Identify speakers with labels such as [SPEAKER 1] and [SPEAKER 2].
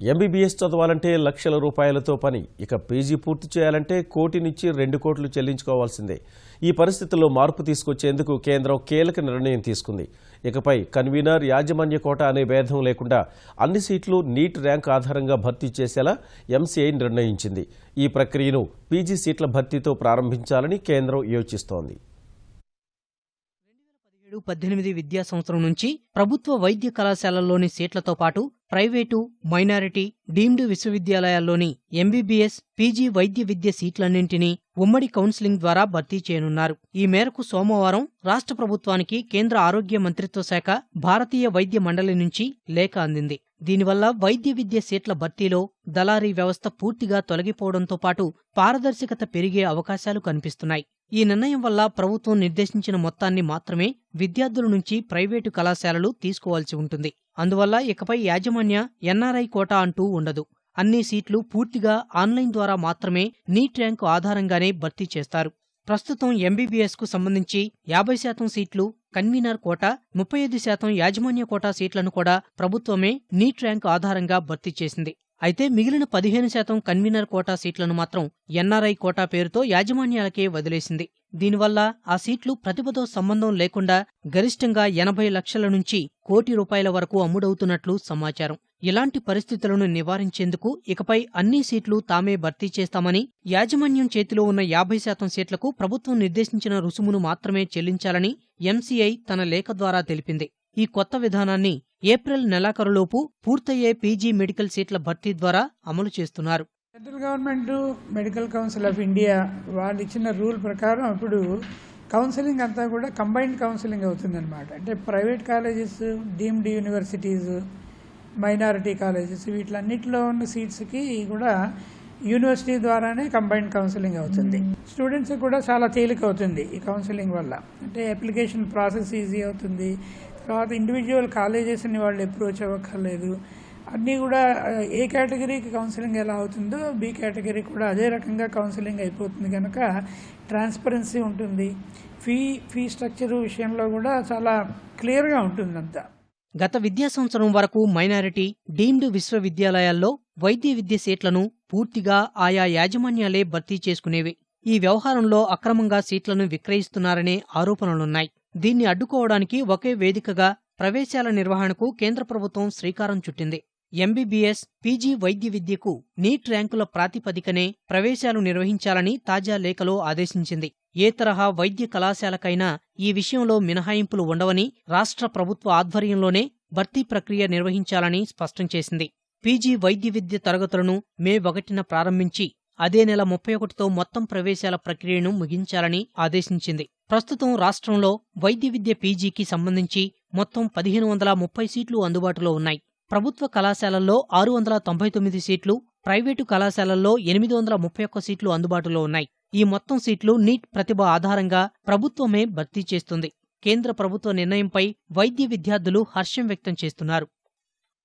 [SPEAKER 1] MBBS చదవాలంటే లక్షల రూపాయలతో పని. ఇక పీజీ పూర్తి చేయాలంటే 1 కోటి నుంచి 2 కోట్లు చెల్లించుకోవాల్సిందే. ఈ పరిస్థితుల్లో మార్పు తీసుకొచ్చేందుకు కేంద్రం కీలక నిర్ణయం తీసుకుంది. ఇకపై కన్వీనర్, యాజమాన్య కోటా అనే భేదం లేకుండా అన్ని సీట్లు నీట్ ర్యాంక్ ఆధారంగా భర్తీ చేసేలా ఎంసీఐ నిర్ణయించింది. ఈ ప్రక్రియను పీజీ సీట్ల భర్తీతో ప్రారంభించాలని కేంద్రం యోచిస్తోంది.
[SPEAKER 2] 2017-18 విద్యా సంవత్సరం నుంచి ప్రభుత్వ వైద్య కళాశాలల్లోని సీట్లతో పాటు ప్రైవేటు, మైనారిటీ, డీమ్డ్ విశ్వవిద్యాలయాల్లోని ఎంబీబీఎస్, పీజీ వైద్య విద్య సీట్లన్నింటినీ ఉమ్మడి కౌన్సిలింగ్ ద్వారా భర్తీ చేయనున్నారు. ఈ మేరకు సోమవారం రాష్ట్ర ప్రభుత్వానికి కేంద్ర ఆరోగ్య మంత్రిత్వ శాఖ భారతీయ వైద్య మండలి నుంచి లేఖ అందింది. దీనివల్ల వైద్య విద్య సీట్ల భర్తీలో దళారీ వ్యవస్థ పూర్తిగా తొలగిపోవడంతో పాటు పారదర్శకత పెరిగే అవకాశాలు కనిపిస్తున్నాయి. ఈ నిర్ణయం వల్ల ప్రభుత్వం నిర్దేశించిన మొత్తాన్ని మాత్రమే విద్యార్థుల నుంచి ప్రైవేటు కళాశాలలు తీసుకోవాల్సి ఉంటుంది. అందువల్ల ఇకపై యాజమాన్య, ఎన్ఆర్ఐ కోటా అంటూ ఉండదు. అన్ని సీట్లు పూర్తిగా ఆన్లైన్ ద్వారా మాత్రమే నీట్ ర్యాంకు ఆధారంగానే భర్తీ చేస్తారు. ప్రస్తుతం ఎంబీబీఎస్కు సంబంధించి 50% సీట్లు కన్వీనర్ కోటా, 35% యాజమాన్య కోటా సీట్లను కూడా ప్రభుత్వమే నీట్ ర్యాంకు ఆధారంగా భర్తీ చేసింది. అయితే మిగిలిన 15% కన్వీనర్ కోటా సీట్లను మాత్రం ఎన్ఆర్ఐ కోటా పేరుతో యాజమాన్యాలకే వదిలేసింది. దీనివల్ల ఆ సీట్లు ప్రతిభతో సంబంధం లేకుండా గరిష్టంగా 80 లక్షల నుంచి 1 కోటి రూపాయల వరకు అమ్ముడవుతున్నట్లు సమాచారం. ఇలాంటి పరిస్థితులను నివారించేందుకు ఇకపై అన్ని సీట్లు తామే భర్తీ చేస్తామని, యాజమాన్యం చేతిలో ఉన్న 50% సీట్లకు ప్రభుత్వం నిర్దేశించిన రుసుమును మాత్రమే చెల్లించాలని ఎంసీఐ తన లేఖ ద్వారా తెలిపింది. ఈ కొత్త విధానాన్ని ఏప్రిల్ నెలాఖరులోపు పూర్తయ్యే పీజీ మెడికల్ సీట్ల భర్తీ ద్వారా అమలు చేస్తున్నారు.
[SPEAKER 3] Central government, medical council of India వాళ్ళు ఇచ్చిన రూల్ ప్రకారం ఇప్పుడు కౌన్సిలింగ్ అంతా కూడా కంబైన్డ్ కౌన్సిలింగ్ అవుతుందన్నమాట. అంటే private colleges, deemed universities, minority colleges వీటిలన్నిటిలో ఉన్న సీట్స్కి కూడా యూనివర్సిటీ ద్వారానే కంబైన్డ్ కౌన్సిలింగ్ అవుతుంది. స్టూడెంట్స్ కూడా చాలా తేలిక అవుతుంది ఈ కౌన్సిలింగ్ వల్ల. అంటే అప్లికేషన్ ప్రాసెస్ ఈజీ అవుతుంది. తర్వాత ఇండివిజువల్ కాలేజెస్ని వాళ్ళు అప్రోచ్ అవ్వక్కర్లేదు. అన్నీ కూడా ఏ కేటగిరీకి కౌన్సిలింగ్ ఎలా అవుతుందో బి కేటగిరీ కూడా అదే రకంగా కౌన్సిలింగ్ అయిపోతుంది కనుక ట్రాన్స్పరెన్సీ ఉంటుంది. ఫీ స్ట్రక్చర్ విషయంలో కూడా చాలా క్లియర్గా ఉంటుందంతా.
[SPEAKER 2] గత విద్యా సంవత్సరం వరకు మైనారిటీ, డీమ్డ్ విశ్వవిద్యాలయాల్లో వైద్య విద్య సీట్లను పూర్తిగా ఆయా యాజమాన్యాలే భర్తీ చేసుకునేవి. ఈ వ్యవహారంలో అక్రమంగా సీట్లను విక్రయిస్తున్నారనే ఆరోపణలున్నాయి. దీన్ని అడ్డుకోవడానికి ఒకే వేదికగా ప్రవేశాల నిర్వహణకు కేంద్ర ప్రభుత్వం శ్రీకారం చుట్టింది. ఎంబీబీఎస్, పీజీ వైద్య విద్యకు నీట్ ర్యాంకుల ప్రాతిపదికనే ప్రవేశాలు నిర్వహించాలని తాజా లేఖలో ఆదేశించింది. ఏ తరహా వైద్య కళాశాలకైనా ఈ విషయంలో మినహాయింపులు ఉండవని, రాష్ట్ర ప్రభుత్వ ఆధ్వర్యంలోనే భర్తీ ప్రక్రియ నిర్వహించాలని స్పష్టం చేసింది. పీజీ వైద్య విద్య తరగతులను మే 1న ప్రారంభించి అదే నెల 31తో మొత్తం ప్రవేశాల ప్రక్రియను ముగించాలని ఆదేశించింది. ప్రస్తుతం రాష్ట్రంలో వైద్య విద్య పీజీకి సంబంధించి మొత్తం 1530 సీట్లు అందుబాటులో ఉన్నాయి. ప్రభుత్వ కళాశాలల్లో 699 సీట్లు, ప్రైవేటు కళాశాలల్లో 831 సీట్లు అందుబాటులో ఉన్నాయి. ఈ మొత్తం సీట్లు నీట్ ప్రతిభ ఆధారంగా ప్రభుత్వమే భర్తీ చేస్తుంది. కేంద్ర ప్రభుత్వ నిర్ణయంపై వైద్య విద్యార్థులు హర్షం వ్యక్తం చేస్తున్నారు.